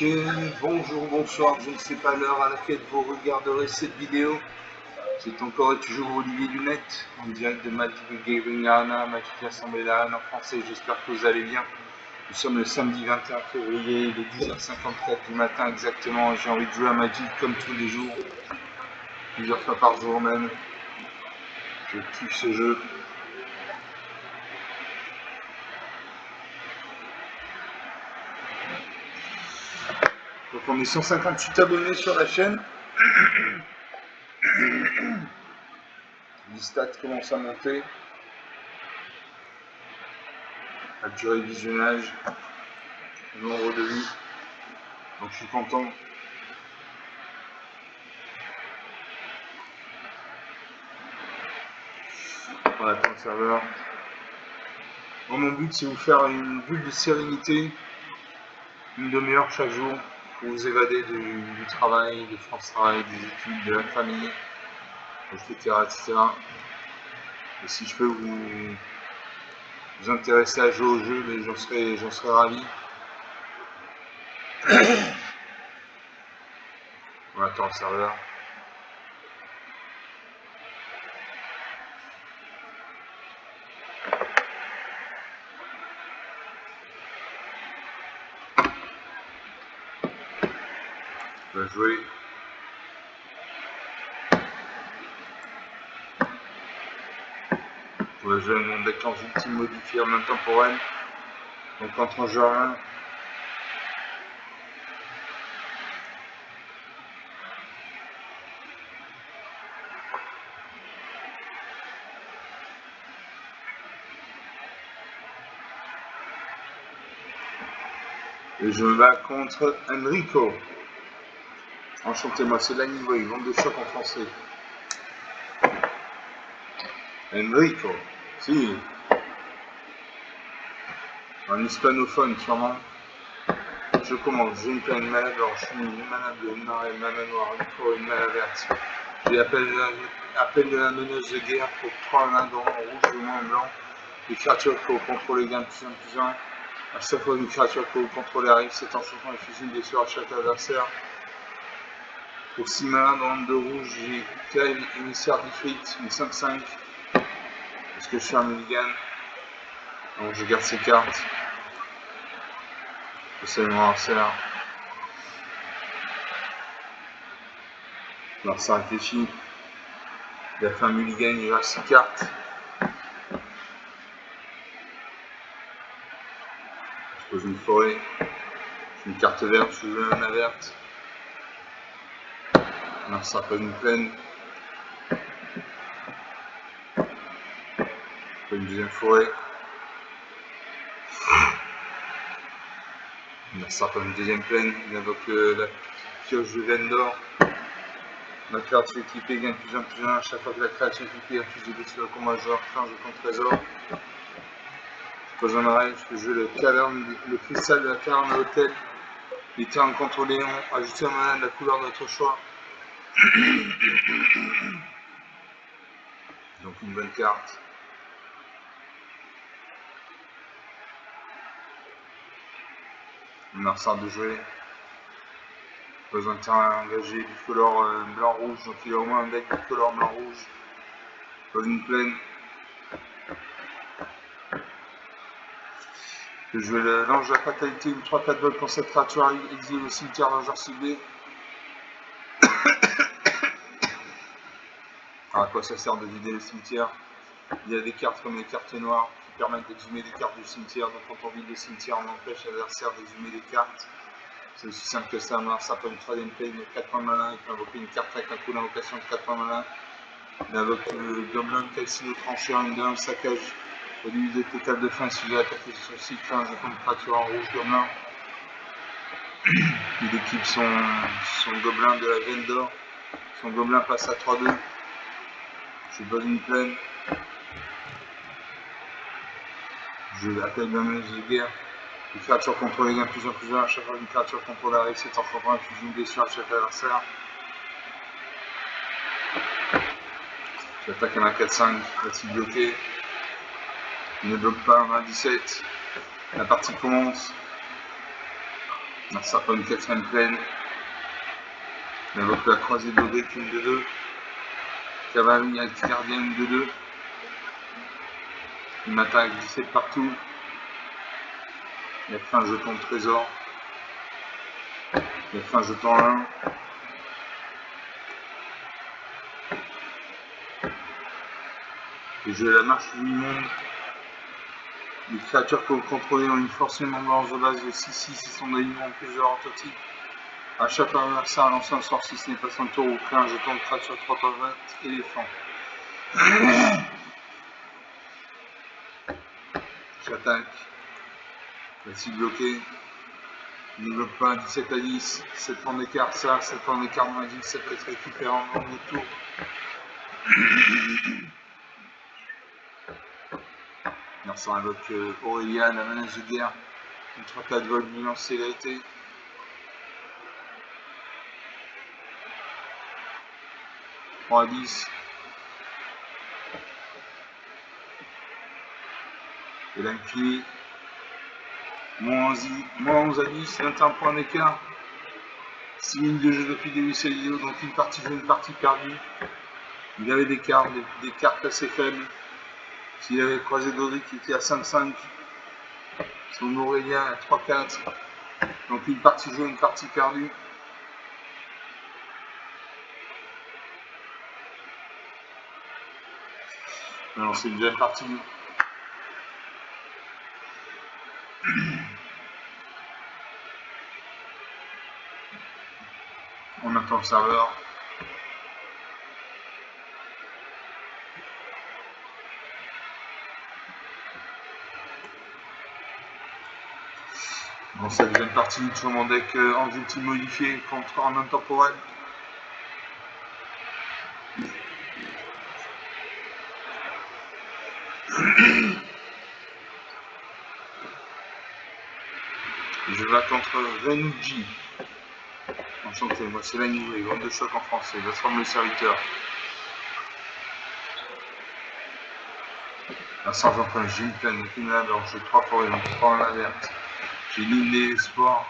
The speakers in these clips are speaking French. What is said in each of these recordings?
Ok, bonjour, bonsoir, je ne sais pas l'heure à laquelle vous regarderez cette vidéo. C'est encore et toujours Olivier Lunette, en direct de Magic Gathering Arena, Magic Assembly Arena en français, j'espère que vous allez bien. Nous sommes le samedi 21 février, il est 10h54 du matin exactement, j'ai envie de jouer à Magic comme tous les jours, plusieurs fois par jour même. Je kiffe ce jeu. Donc on est 158 abonnés sur la chaîne. Les stats commencent à monter. La durée de visionnage, le nombre de vues. Donc je suis content. On attend le serveur. Bon, mon but c'est vous faire une bulle de sérénité, une demi-heure chaque jour, pour vous évader du travail, de France Travail, des études, de la famille, etc. etc. Et si je peux vous intéresser à jouer au jeu, mais j'en serais ravi. On attend le serveur. On va jouer. On va jouer mon deck en ultime modifié en même temporel. Donc quand on joue rien. Et je me bats contre Enrico. Enchanté, moi c'est Lanivoy, vente de choc en français. Enrico, si. Un hispanophone sûrement. Je commence, j'ai une pleine mana blanche, une mana bleue, une mana noire, une fois une mana verte. J'ai appel de la meneuse de guerre pour 3 mains dans rouge ou moins blanc. Les créatures que vous contrôlez gagnent plus 1. À chaque fois une créature que vous contrôlez arrive, cet enchantement inflige une blessure à chaque adversaire. Pour 6 mains dans le 2 rouge, j'ai Kyle, émissaire d'Ifrit, une 5-5. Est-ce que je suis un mulligan? Donc je garde ces cartes. C'est mon adversaire. Alors ça réfléchit. Il a fait un mulligan, il reste 6 cartes. Je pose une forêt. J'ai une carte verte, je veux une mana verte. Alors ça peut une plaine. Je fais une deuxième forêt. Alors ça peut une deuxième plaine. Il invoque la pioche de Vendor. La créature équipée gagne plus 1 à chaque fois que la créature équipée inflige des blessures au combat joueur, fin je compte trésor. Je pose un arrêt, je peux jouer le cristal de la caverne à l'hôtel. Les terrains contrôlés ont ajouté un mana de la couleur de notre choix. Donc une bonne carte. On a ressorti de jouer. Besoin de terrain engagé, bicolore blanc-rouge, donc il a au moins un deck bicolore blanc-rouge. Pose une plaine. Je vais l'ange de la fatalité, une 3-4 volts quand cette créature arrive, exilée au cimetière d'un genre ciblé. Alors à quoi ça sert de vider le cimetière? Il y a des cartes comme les cartes noires qui permettent d'exhumer des cartes du cimetière, donc quand on vide le cimetière, on empêche l'adversaire d'exhumer des cartes. C'est aussi simple que ça, ça peut une troisième play, mais 4 points malin, il peut invoquer une carte avec un coup d'invocation de 4 points malin. Il invoque le Goblin Calcino Trancheur, une 2-1 saccage. Au début de total de fin, si vous attaquez sur le site, un jeu contre créature en rouge Goblin. Il équipe son Gobelin de la Vendor. Son Gobelin passe à 3-2. Je pose une plaine. Je l'appelle la menace de guerre. Les créatures contrôlées gagnent plus 1 à chaque fois qu'une créature contrôlée arrive, c'est en frappant inflige une blessure à chaque adversaire. J'attaque un 4-5, va-t-il bloquer? Il ne bloque pas, on a 17. La partie commence. Un serpent de 4ème pleine. Il invoque la croisée d'Odric, une de 2. Cavalerie anti-gardienne de 2. Il m'attaque 17 partout. Il a fait un jeton de trésor. Il a fait un jeton 1. Et j'ai la marche du monde. Les créatures que vous contrôlez ont une force mémoire de base de 6-6 et sont d'alignement en plusieurs orthotypes. À chaque adversaire lance un sort si ce n'est pas son tour ou crée un jeton de créature 3/20 éléphant. J'attaque. Voici bloqué. Il ne bloque pas. 17 à 10. 7 points d'écart, ça. 7 points d'écart magique. Ça peut être récupéré en nombre de tours. Merci invoque Aurélia, la menace de guerre. Contre 4 vols, nuance célérité. « 3 à 10. Et l'infini. Moins 11 à 10, 21 points d'écart. 6 minutes de jeu depuis le début de cette vidéo, donc une partie jouée, une partie perdue. Il avait des cartes assez faibles. S'il avait croisé Dodric qui était à 5-5, son Aurélien à 3-4. Donc une partie jouée, une partie perdue. Alors c'est une deuxième partie. On attend le serveur. Dans cette deuxième partie, sur mon deck en ultime modifié contre en intemporel. Je vais contre Renouji. Enchanté, moi c'est l'animé, grande de choc en français, la forme de serviteur. Un sergent comme j'ai une pleine, une alors j'ai 3 forêts, donc 3 en alerte. J'ai l'île des espoirs.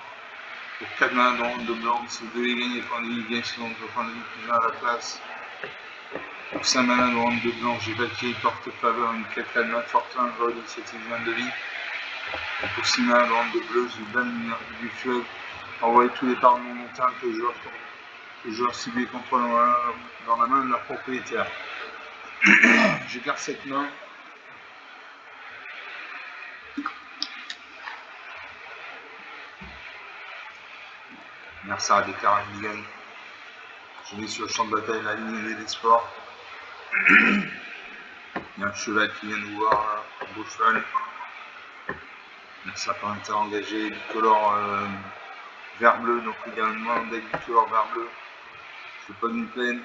Pour 4 mains dans de blanc, si vous devez gagner point de vie, bien sinon vos points de vie qui vient à la place. Pour 5 mains dans de blanc, j'ai Valkyrie, porte-faveur, une 4 main, fortin, vol, initiative 20 de vie. Et pour 6 mains dans de bleu, j'ai 20 mineurs du fleuve. Envoyez tous les parts non montains que le joueur ciblé contrôle dans la main de leur propriétaire. Je garde cette main. Merci à des Carabigans. Je mets sur le champ de bataille la ligne des sports. Il y a un cheval qui vient nous voir là, un beau cheval. Merci à pas intérêt engagé, bicolore vert-bleu, donc également un deck bicolore vert-bleu. C'est pas d'une plaine.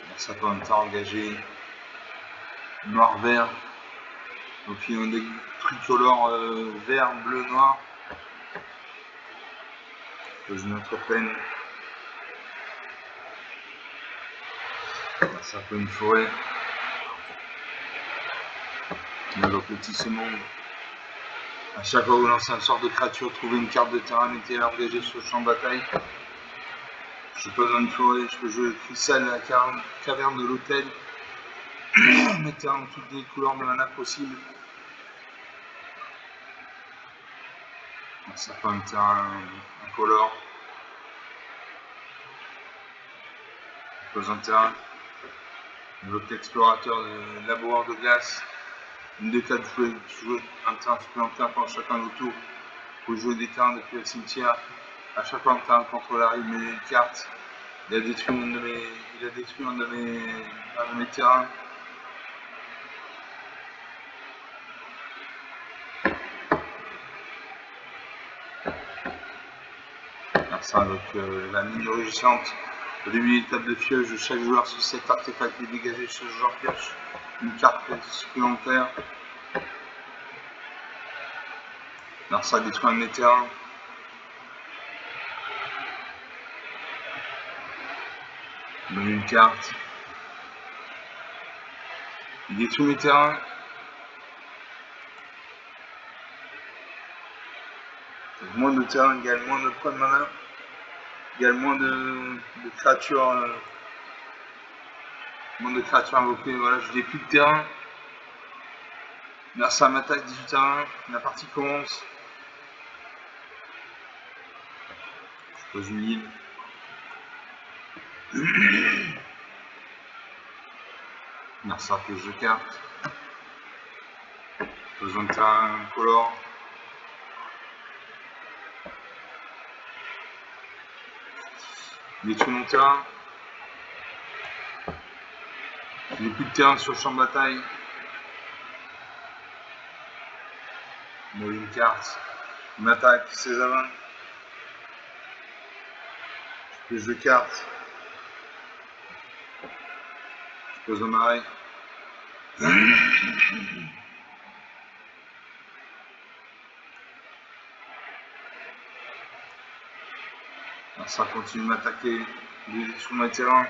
Merci à pas intérêt engagé. Noir-vert. Donc il y a un deck tricolore vert, bleu, noir. Pose une autre peine. Ça peut une forêt. On a donc le petit monde. À chaque fois que vous lancez un sort de créature, trouvez une carte de terrain, mettez-la engagée sur le champ de bataille. Je pose dans une forêt, je peux jouer le cristal à la caverne de l'hôtel. Mettez en toutes les couleurs de mana possible. Ça peut un terrain, un color. Je pose un terrain. L'autre explorateur de laboureur de glace. Une des 4 jouer un terrain supplémentaire pendant chacun des tours. Vous jouez des terrains depuis le cimetière. À chaque fois un terrain contre l'arrivée, il met une carte. Il a détruit un de mes terrains. Ça avec la mine rugissante. Au début de l'étape de pioche de chaque joueur, si cet artefact est dégagé, ce joueur pioche une carte supplémentaire. Alors ça détruit un de mes terrains. Il donne une carte. Il détruit mes terrains. moins de terrain, gagne moins de points de mana, gagne moins de créatures, invoquées. Voilà, je n'ai plus de terrain. Là, ça m'attaque 18 à 1, la partie commence. Je pose une île. Mercenaire pioche de cartes. Besoin de terrain color. Détruit mon terrain. Je n'ai plus de terrain sur le champ de bataille. Bon, une carte. Il m'attaque, 16 à 20. Je pioche de cartes. Je pose au marais. Alors ça continue de m'attaquer sur mon terrain.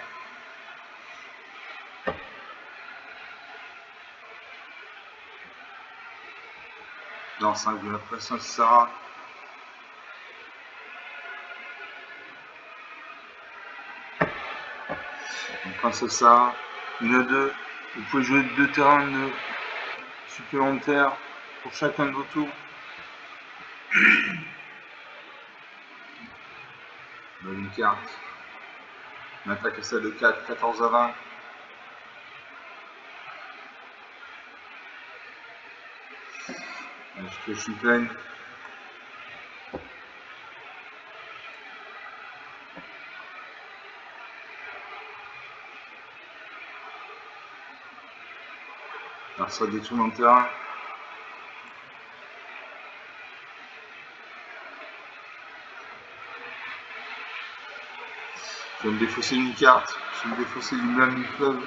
Non, 5 de la pression, c'est ça. Donc quand c'est ça, une à 2, vous pouvez jouer 2 terrains de supplémentaires pour chacun de vos tours. Une carte. On attaque à celle de 4, 14 à 20. Je suis pleine. Alors ça détruit mon terrain. Je vais me défausser une carte. Je vais me défausser du blâme du fleuve.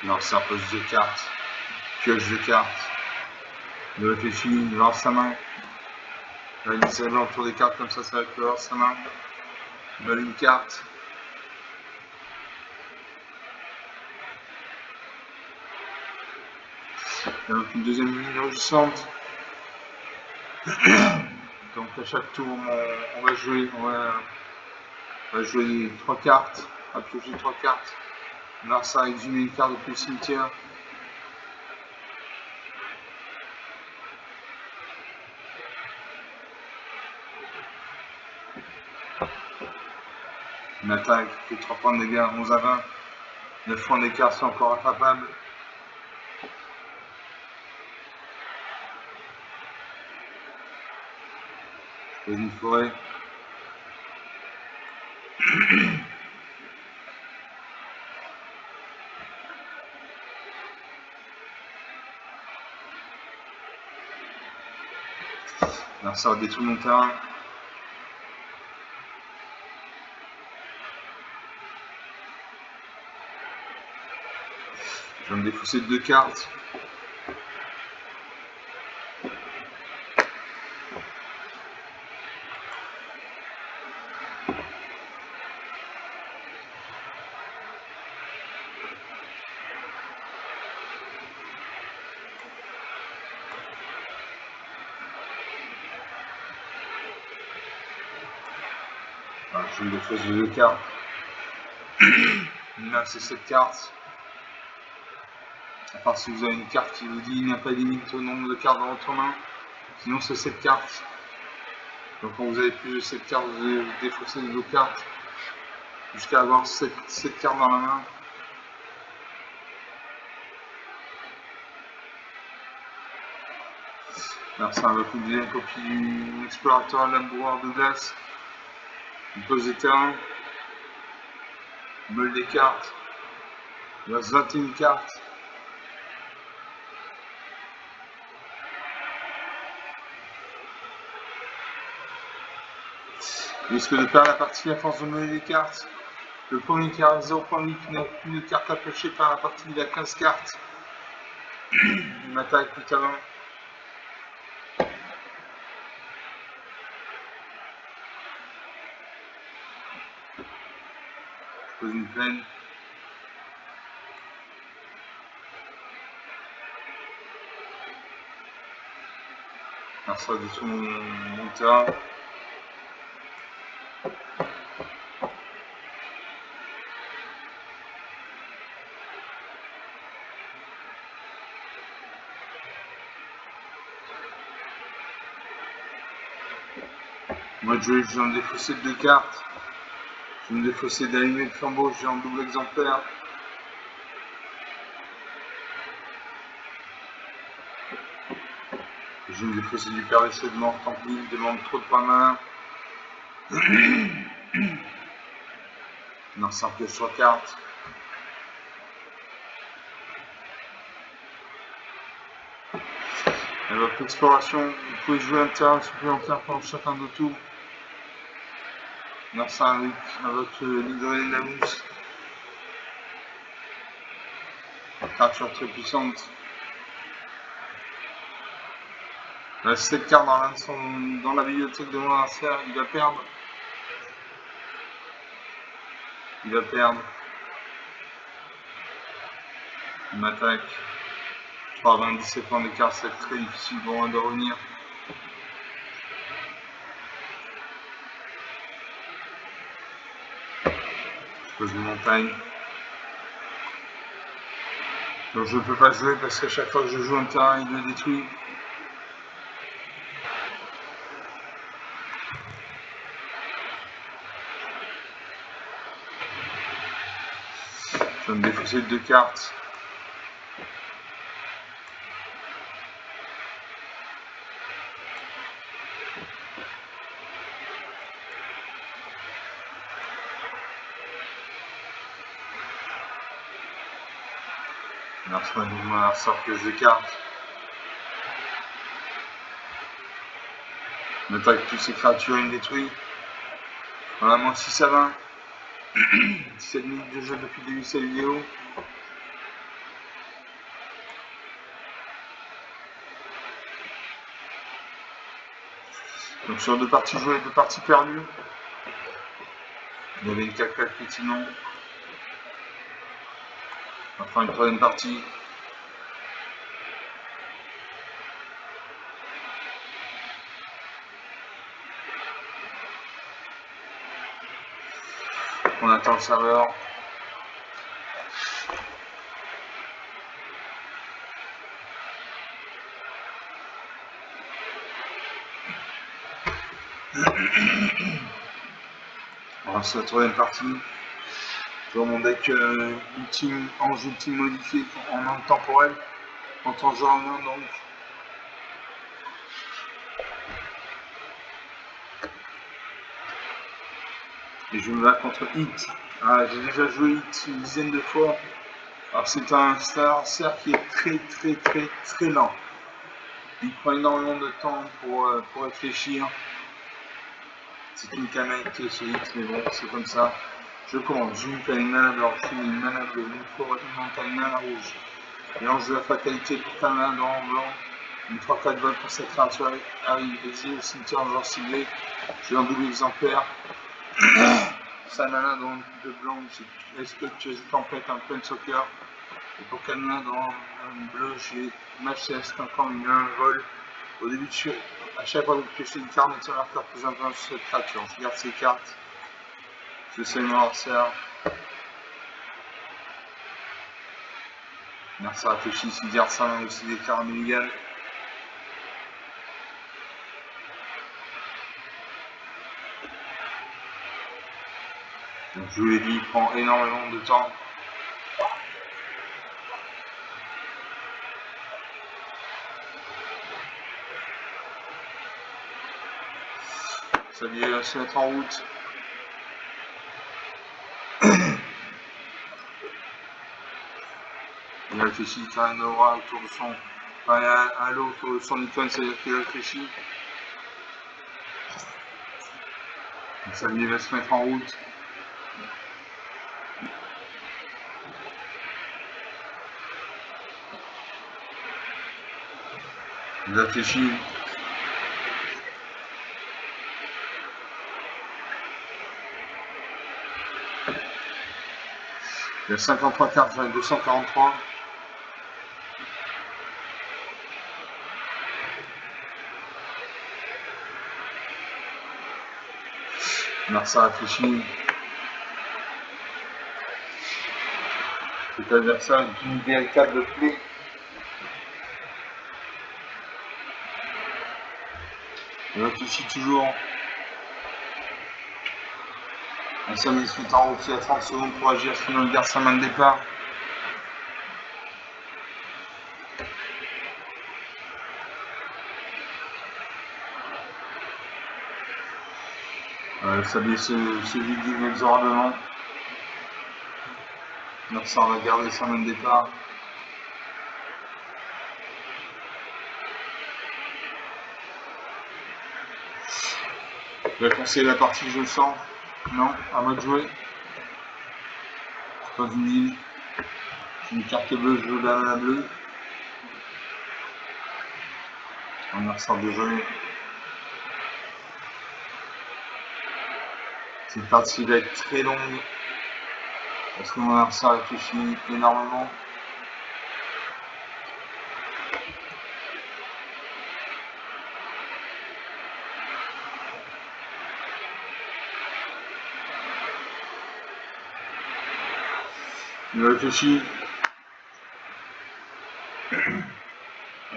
Alors ça pose 2 cartes. Pioche de cartes. Il réfléchit, il lance sa main. Il s'élève autour des cartes comme ça va clore sa main. Il vole une carte. Donc une deuxième ligne rugissante. Donc à chaque tour, on va jouer 3 cartes. On va piocher 3 cartes. On a ça exhumer une carte depuis le cimetière. Une attaque fait 3 points de dégâts, 11 à 20. 9 points d'écart sont encore attrapables. Je pose une forêt. Alors ça détruit mon terrain. Je vais me défausser de 2 cartes. Voilà, je me défausse de 2 cartes. Là c'est 7 cartes. À part si vous avez une carte qui vous dit il n'y a pas de limite au nombre de cartes dans votre main. Sinon c'est 7 cartes. Donc quand vous avez plus de 7 cartes, vous allez défausser de vos cartes jusqu'à avoir 7 cartes dans la main. Alors ça va publier une copie du explorateur laboureur de glace. Il pose des terrains. Meule des cartes. Il reste 21 cartes. Il risque de perdre la partie à force de meuler des cartes. Le premier qui a 0 point de vie, qui n'a plus de cartes à piocher par la partie, il a 15 cartes. Il m'attaque plus talent. Je pose une plaine. Alors ça détruit mon terrain. Moi je viens de défausser 2 cartes. Je viens de défausser d'allumer le flambeau, j'ai en double exemplaire. Je viens de défausser du père d'essai de mort, tant pis, il demande trop de main. Non, ça pioche 3 cartes. Avec l'exploration, vous pouvez jouer un terrain supplémentaire pendant chacun de tours. Non, ça avec l'hydrolène de la mousse. Créature très puissante. Il reste 7 cartes dans la bibliothèque de mon adversaire, il va perdre. Il va perdre. Il m'attaque. 97 points d'écart, c'est très difficile pour moi de revenir. Je pose une montagne. Donc je ne peux pas jouer parce qu'à chaque fois que je joue un terrain, il le détruit. Je vais me défausser de 2 cartes. Alors je vais mon adversaire pièce de cartes. Il m'attaque toutes ces créatures, il me détruit. Voilà, moins 6 à 20. 17 minutes de jeu depuis le début de cette vidéo. Donc sur 2 parties jouées, 2 parties perdues. Il y avait une 4-4 pétinant. Enfin une 3e partie. On attend le serveur. Alors c'est la 3e partie. Dans mon deck ultime, ange ultime modifié en langue temporelle. En temps journalien donc. Et je me bats contre Hit. Ah, j'ai déjà joué Hit une dizaine de fois. Alors c'est un adversaire qui est très lent. Il prend énormément de temps pour réfléchir. C'est une canette ce Hit, mais bon, c'est comme ça. Je commande, j'ai une pleine mana blanche, une mana bleue, une forêt, une montagne, mana rouge. Mélange de la fatalité pour ta mana blanc. Une 3-4 balles pour cette créature arrive au cimetière genre ciblé. J'ai un double exemplaire. Sa mana dans de blanc, est-ce que tu as une tempête, un plein soccer. Et pour 4 mana dans un bleu, j'ai match céleste encore une main vol. Au début de à chaque fois que vous piochez une carte, mettez un carte plus important sur cette créature. Je garde ces cartes. Je sais mon adversaire. Merci à réfléchir, il garde sa main aussi des cartes mulligan. Donc je vous l'ai dit, il prend énormément de temps. Ça vient se mettre en route. Il réfléchit, il a un aura autour de son. Enfin, un halo autour de son icône, c'est-à-dire qu'il réfléchit. Donc ça va se mettre en route. Il réfléchit. Il y a 53 cartes, j'en ai 243. Narsa réfléchit. Cet adversaire est une véritable plaie. Il réfléchit toujours. Un samedi suite en route, il y a 30 secondes pour agir, sinon il garde sa main de départ. Le sablier se vide inexorablement. Narsa va garder sa main de départ. Je vais conseiller la partie, je le sens. Non, à moi de jouer. Pas du deal. J'ai une carte bleue, je joue la bleue. On a ressort de jouer. Cette partie va être très longue. Parce que mon adversaire réfléchit énormément. Il réfléchit.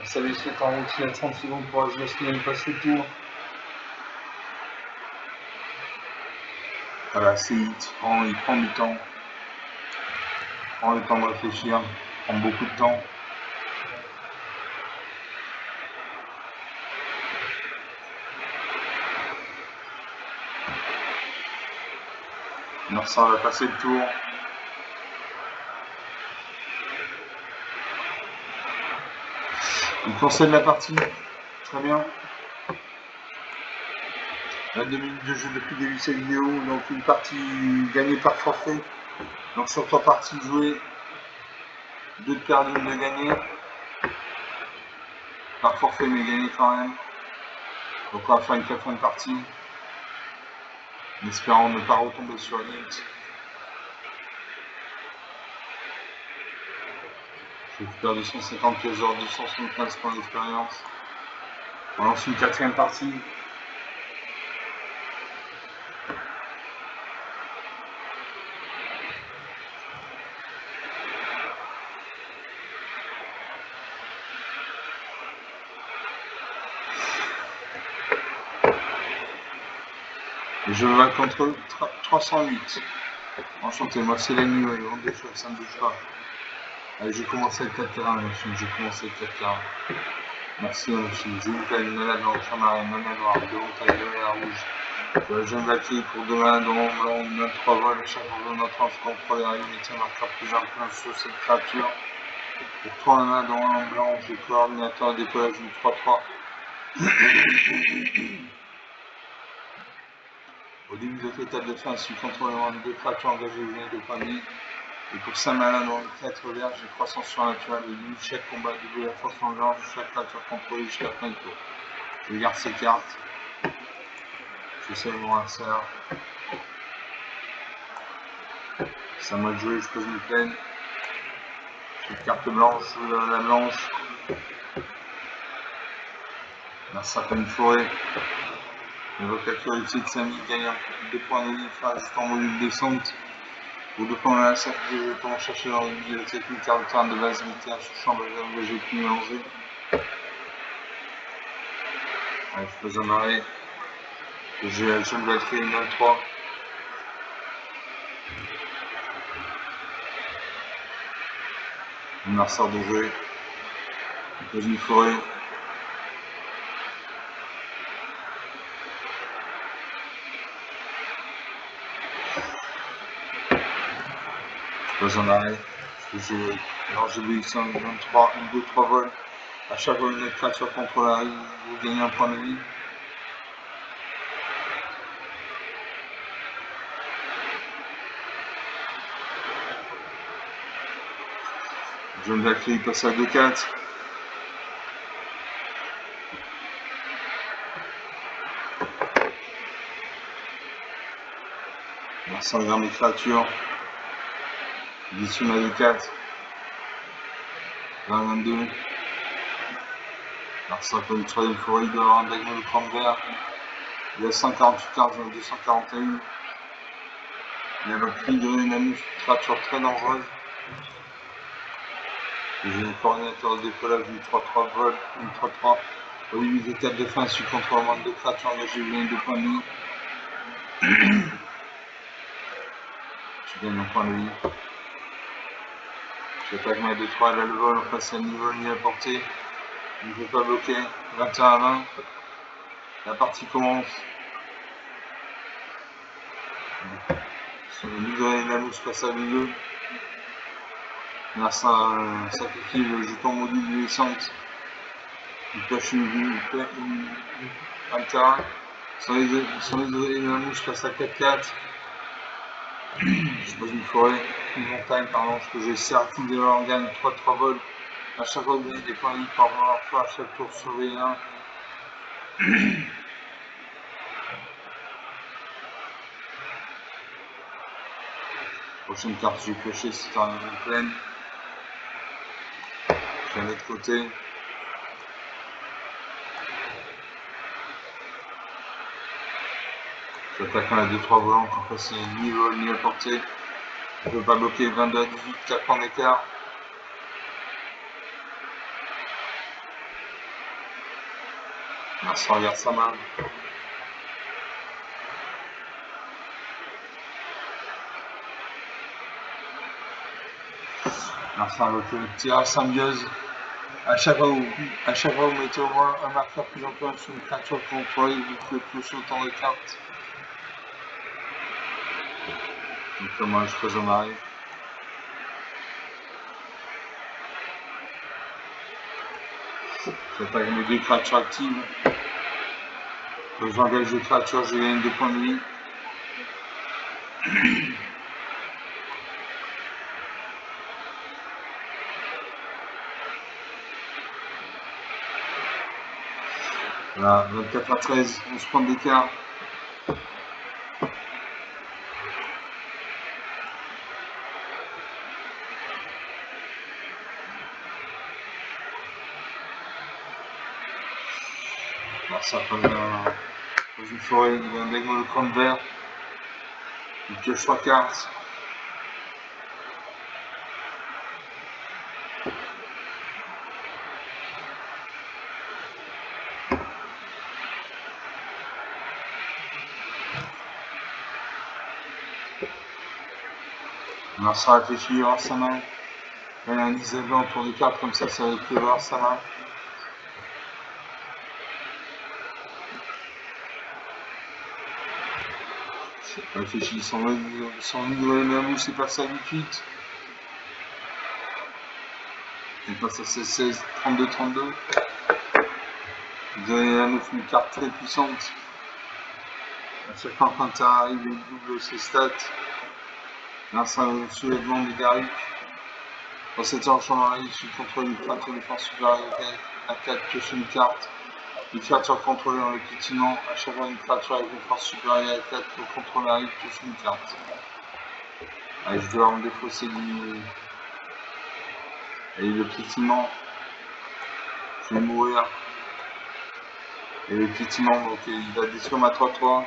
Ça lui souhaite en route, il a 30 secondes pour agir, est-ce qu'il aime passer le tour? Voilà, c'est vite, il prend du temps. Il prend le temps de réfléchir, il prend beaucoup de temps. Narsa va passer le tour. Il concède la partie. Très bien. 22 minutes de jeu depuis le début de cette vidéo. Donc une partie gagnée par forfait. Donc sur 3 parties jouées, 2 de perdu, 1 de gagné. Par forfait mais gagné quand même. Donc on va faire une 4e partie. En espérant ne pas retomber sur une hit. Je récupère 250 pièces d'or, 275 points d'expérience. On lance une 4e partie. Je vais contre 308. Enchanté, moi c'est la nuit, ouais, des choses, ça ne bouge pas. Allez, j'ai commencé le 4 terrain, machine, j'ai commencé le 4 terrain. Merci, machine. J'ai une peine, malade blanche, marine, mana noire, devant taille de la rouge. Je jeune batterie pour demain, dans mon blanc, on a 3 vols, chaque jour de notre enfant contre les rayons, et tiens, marquera plus un plein sur cette créature. Pour 3 mains dans un blanc, j'ai coordinateur de décollage du 3-3. Au début de l'étape de fin, je suis contrôlant de 2 créatures engagées ou de points de vie. Et pour 5 malins dans le 4 vert, j'ai croissance surnaturelle de limite chaque combat double la force en blanche, chaque créature contrôlée jusqu'à fin de tour. Je garde ces cartes. Je sais mon insert. C'est à moi de jouer, je pose une plaine. J'ai une carte blanche, la blanche. La certaine forêt. L'évocateur utile de Samy gagne 2 points de vie, faire juste en module descente. Pour 2 points à la cercle de jetons, chercher dans une bibliothèque une carte de terrain de base militaire, cherchant engagé plus mélangé. Allez, je pose un arrêt. J'ai la jeune batterie 23. On ressort de jouer. Je pose une forêt. Je pose un arrêt. Alors j'ai obéissant 23, 1, 2, 3 vols. À chaque vol, une créature contre la rive, vous gagnez un point de vie. John Valkyrie passe à 2-4. On s'engramme les créatures. Addition à 2-4. 20-22. Alors ça peut une troisième forêt, il doit avoir un diagonal de 30 vert. Il y a 148 cartes dans 241. Il y a le prix de Renamouche, créature très dangereuse. J'ai le coordinateur de décollage du 3-3 vol, une 3-3. Au début des étapes de fin, je suis contre le manque de créatures engagées, je gagne 2 points de vie. Je gagne un point de vie. J'attaque ma 2-3 à la le vol, on passe à niveau ni à portée. Je ne peux pas bloquer. 21 à 20. La partie commence. Sur le milieu de la mouche passe à milieu. Là, ça sacrifie le jeton module de l'essence. Il pêche un terrain. Sur les oreilles de la mouche passe à 4-4. Je pose une montagne, pardon, parce que j'ai certi de l'organe 3-3 vols. À chaque fois que vous avez des points de vie par avoir fois à chaque tour surveiller un. Prochaine carte, je vais piocher, c'est un pleine. Je vais mettre de côté. J'attaque un à 2-3 volants pour passer ni vol ni à portée. Je ne peux pas bloquer 22 à 18, 4 points d'écart. Merci, regarde sa main. Enfin, le tirage symbiose. À chaque fois, vous mettez au moins un marqueur plus encore sur une créature contrôlée, vous pouvez piocher autant de cartes. Donc moi, je fais un arrêt. J'attaque mes 2 créatures actives. Donc j'engage 2 créatures, je gagne 2 points de vie. Voilà, 24 à 13, 11 points d'écart. Alors ça passe dans une forêt, il y a un mec dans le camp vert. Il pioche 3 cartes. Alors ça réfléchit, il va voir sa main. Il y a un Isabelle autour des cartes comme ça va voir sa main. Réfléchis, son niveau de la mousse, c'est passé à 8-8. Il passe à 16-16, 32-32. Vous avez la mousse, une carte très puissante. À chaque fois quand ça arrive, il double ses stats. Là, c'est un soulèvement de Garrick. Dans cette enchant je suis contrôlé une créature de force supérieure à 4, pioche une carte. Une créature contrôlée dans le piétinement. À chaque fois, une créature avec une force supérieure à 4 pour contrôler arrive, pioche une carte. Allez, je dois me défausser du. Et le piétinement. Je vais mourir. Et le piétinement, donc il va détruire ma 3-3.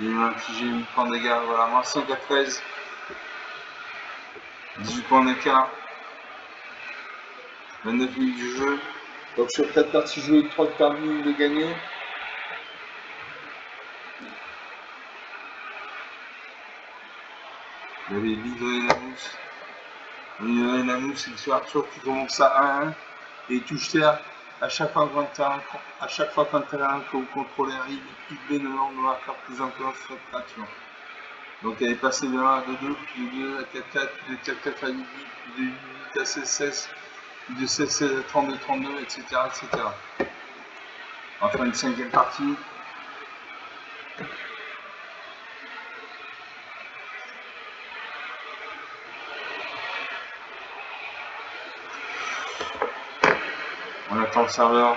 Il m'a infligé 8 points de dégâts. Voilà, moins 5 à 13. 18 points d'écart. 29 minutes du jeu. Donc sur 4 parties jouées, 3 permis de gagner. Il y avait Lidre et la mousse. Lidre et la mousse, c'est une créature qui commence à 1-1 et touche terre. À chaque fois qu'un terrain que vous contrôlez arrive, il ne nombre de marqueurs plus encore sur cette créature. Donc elle est passée de 1 à 2-2, puis de 2 à 4-4, puis de 4-4 à 8-8, puis de 8 à 16-16, puis de 16-16 à 32-32, etc., etc. Enfin une 5e partie. On attend le serveur.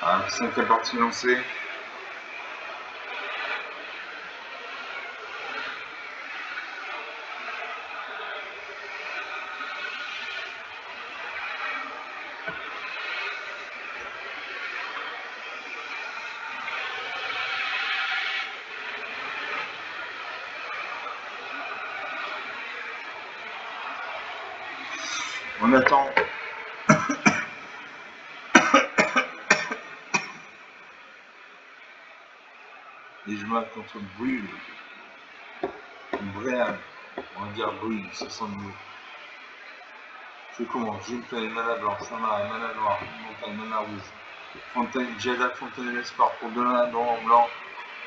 Voilà, 5e partie lancée. On attend. Et je me bats contre Brûle. Bréal. On va dire Brûle, ça sent mieux. Je commence. J'ai une planète mana blanche, mana noire, montagne, mana rouge. Fontaine, Jada, Fontaine et l'Espoir pour 2 mana en blanc.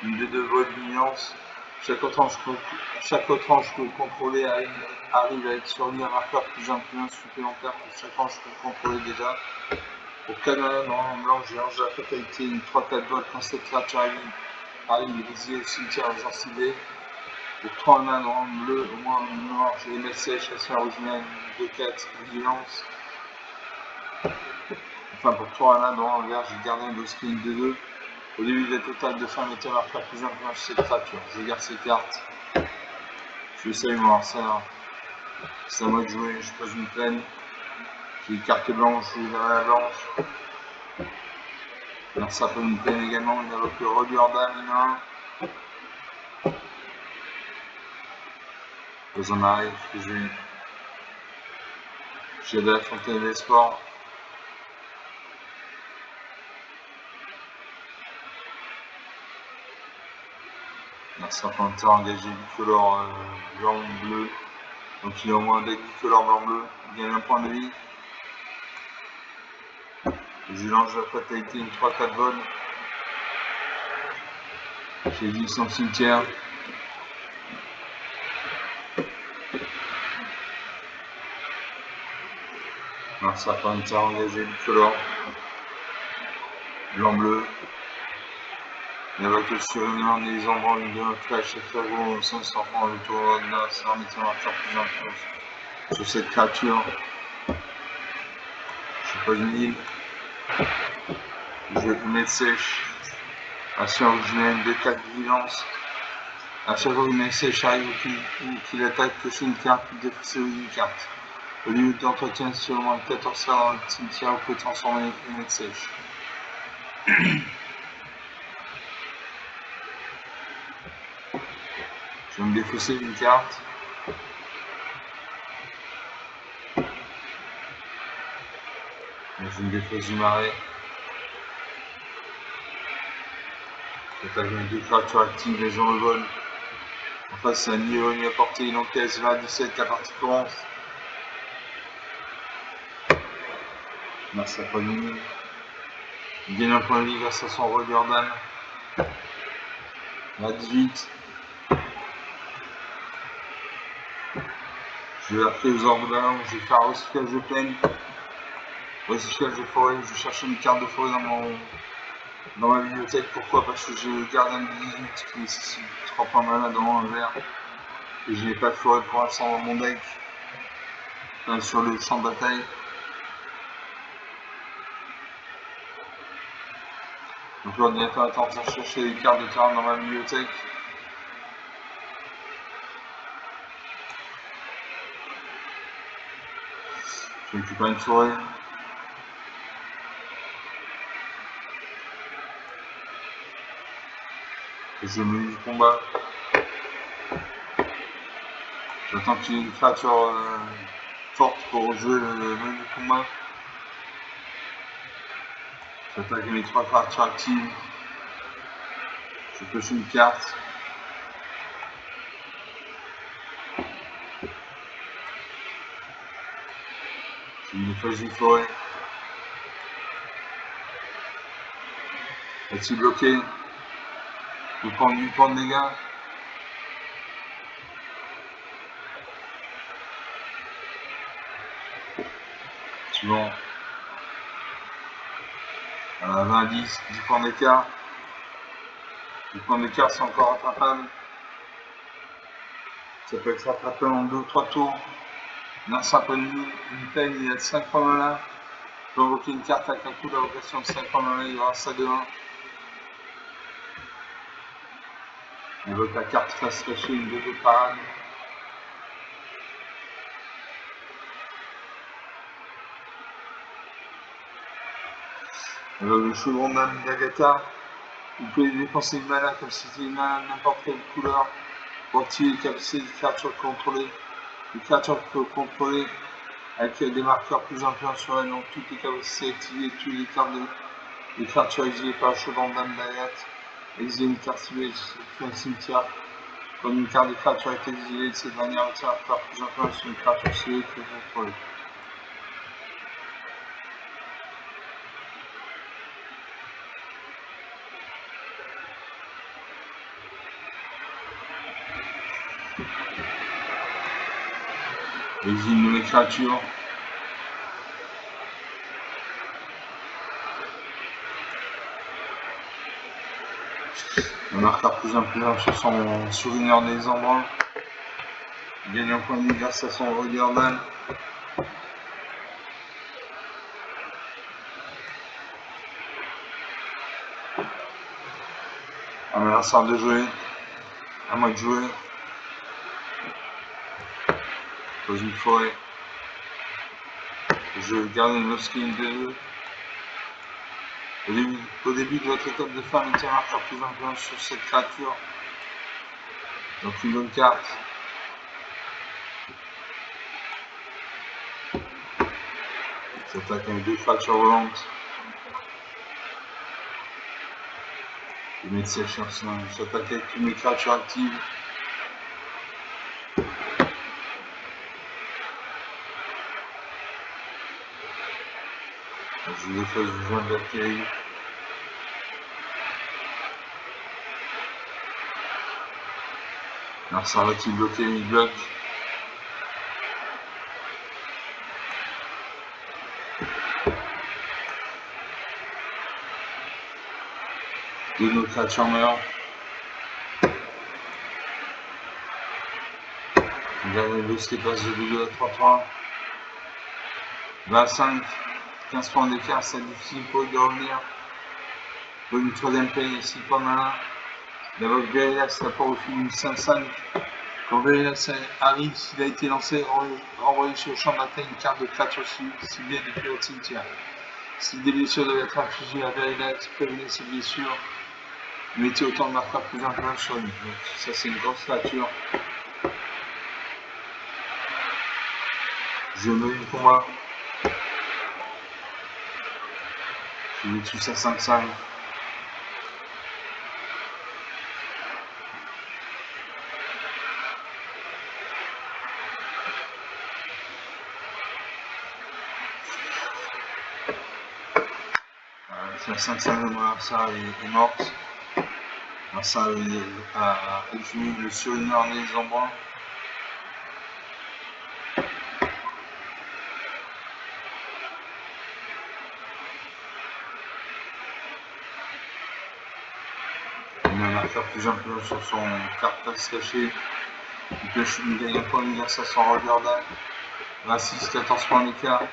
Une des 2 vols d'ignorance. Chaque étrange que vous contrôlez arrive à être surlié un marqueur plus un supplémentaire pour chaque étrange que vous contrôlez déjà. Pour 4 mana en blanc, j'ai l'ange de la fatalité, une 3-4 vols quand cette créature arrive visée au cimetière aux ciblés. Pour 3 mana en bleu, au moins en noir, j'ai les MSC, chasseur original, 2-4, vigilance. Enfin, pour 3 mana en vert, j'ai gardien de screen de 2. Au début de la totale de fin, mettez marqueur plus un sur cette créature. Je garde ces cartes. Je sais moi, ça. C'est à moi de jouer, je pose une plaine. J'ai une carte blanche, j'ai la mana blanche. Alors ça peut une plaine également, il invoque le relieur d'âme, j'en arrive, parce que j'ai de la fontaine des sports. Un serpentin engagé bicolore blanc-bleu. Donc il a au moins un deck bicolore blanc-bleu. Il gagne un point de vie. Je lance la fatalité, une 3-4 vols. J'ai dit son cimetière. Un serpentin engagé bicolore blanc-bleu. Il évoque sur une main des embranles de flash et frérot, 500 francs le tour de la sermition marqueur plus influence sur cette créature. Je sais pas une île. Je vais mettre sèche. Action originelle, 2-4 vigilance. À chaque fois que vous mettez sèche arrive ou qu'il attaque, cochez une carte, défaussez une carte. Au lieu d'entretien sur au moins 14 fois dans le cimetière, vous pouvez transformer les mettre sèche. Je vais me défausser une carte. Je me défausse du marais. J'attaque avec 2 créatures actives, les gens le volent. En face, c'est un niveau à portée, il encaisse 20-17, la partie commence. Merci à Pauline. Il gagne un point de vie grâce à son relieur d'âme. À 18. Je vais appeler aux orphelins, je vais faire un recyclage de plaine. Recyclage de forêt, je vais chercher une carte de forêt dans ma bibliothèque. Pourquoi? Parce que j'ai le gardien de 18 qui nécessite 3 points de mana dans un vert. Et je n'ai pas de forêt pour l'instant dans mon deck. Sur le champ de bataille. Donc l'ordinateur est en train de chercher les cartes de terrain dans ma bibliothèque. Je récupère une forêt. Et je me lis du combat. J'attends qu'il y ait une créature forte pour jouer le menu du combat. J'attaque mes 3 créatures actives. Je pioche une carte. J'ai une feuille d'une forêt. Est-il bloqué? Je prends 8 points de dégâts. Suivant. 20, 10 points d'écart. 10 points d'écart, c'est encore rattrapable. Ça peut être rattrapable en 2 ou 3 tours. Merci un peu une peine, il y a 5 points de mana. Je peux invoquer une carte avec un coup d'invocation de 5 points de mana, il y aura ça de 1. On invoque la carte face cachée, une 2 de parade. Le chevron d'âme d'Agatha. Vous pouvez dépenser une mana comme si c'était une mana de n'importe quelle couleur pour activer les capacités des créatures contrôlées. Les créatures que vous contrôlez avec des marqueurs plus influents sur elle, donc toutes les capacités activées, tous les cartes des créatures exilées par le chaudron d'âme d'Ayat, exilées une carte ciblée sur un cimetière. Quand une carte de créature est exilée de cette manière, retire un marqueur plus influent sur une créature ciblée que vous contrôlez. Exile une nouvelle créature. Un marqueur plus influent sur son souvenir des embruns. Il gagne un point de vie grâce à son regard d'âme. À ma sort de jouer. À moi de jouer. Pose une forêt. Je garde une Loskin 2. Au début de votre étape de fin, mettez un marqueur plus influent sur cette créature. Donc une bonne carte. J'attaque avec 2 créatures volantes. Je vais mettre ces chances-là. J'attaque avec toutes mes créatures actives. Je vous efface du joint de Valkyrie. Mercenaire va-t-il bloquer? Il bloque. Deux de nos créatures meurent. On garde le boss qui passe de 2 à 3-3. 25. 15 points d'écart, c'est difficile pour eux de revenir. Pour une troisième paye, 6 points malin. D'abord Verilas rapport au film 5-5. Quand Verilas arrive, s'il a été lancé, renvoyé sur le champ de bataille une carte de créature ciblée depuis votre cimetière. Si des blessures doivent être infligées à Verilas, prévenez ces blessures. Mettez autant de marqueurs plus influents sur lui. Donc, ça c'est une grosse créature. Je mets le combat. Je vais dessus à 5-5. La 5-5 de mon adversaire est morte. Ça a échoué le surhumeur des embruns. Il a un marqueur plus influent sur son carte place cachée. Il gagne un point de grâce à son regard d'âme. 26, 14 points d'écart.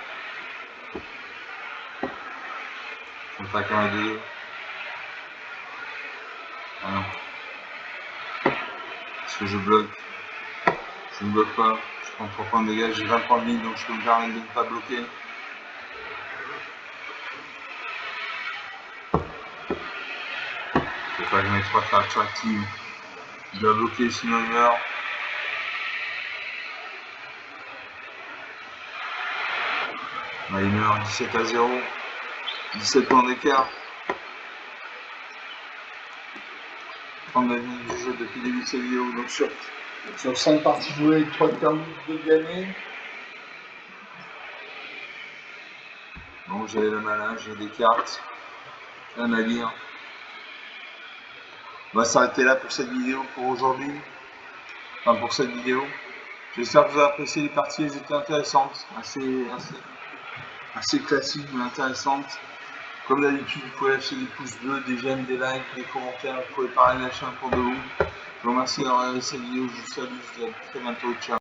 J'attaque un et 2. Voilà. Est-ce que je bloque? Je ne bloque pas. Je prends 3 points de dégâts. J'ai 20 points de vie, donc je peux me permettre de ne pas bloquer. Je ne peux pas mettre 3 créatures actives. Il doit bloquer, sinon il meurt. Là, il meurt 17-0. 17 points d'écart. 39 minutes du jeu depuis le début de cette vidéo. Donc sur 5 parties jouées, 3 termes de gagner. Bon, j'ai le malin, j'ai des cartes. Rien à dire. On va s'arrêter là pour cette vidéo, pour aujourd'hui. Enfin, pour cette vidéo. J'espère que vous avez apprécié les parties, elles étaient intéressantes. Assez classiques, mais intéressantes. Comme d'habitude, vous pouvez lâcher des pouces bleus, des j'aime, des likes, des commentaires. Vous pouvez pareil lâcher un pour de vous. Je vous remercie d'avoir regardé cette vidéo. Je vous salue, je vous dis à très bientôt. Ciao.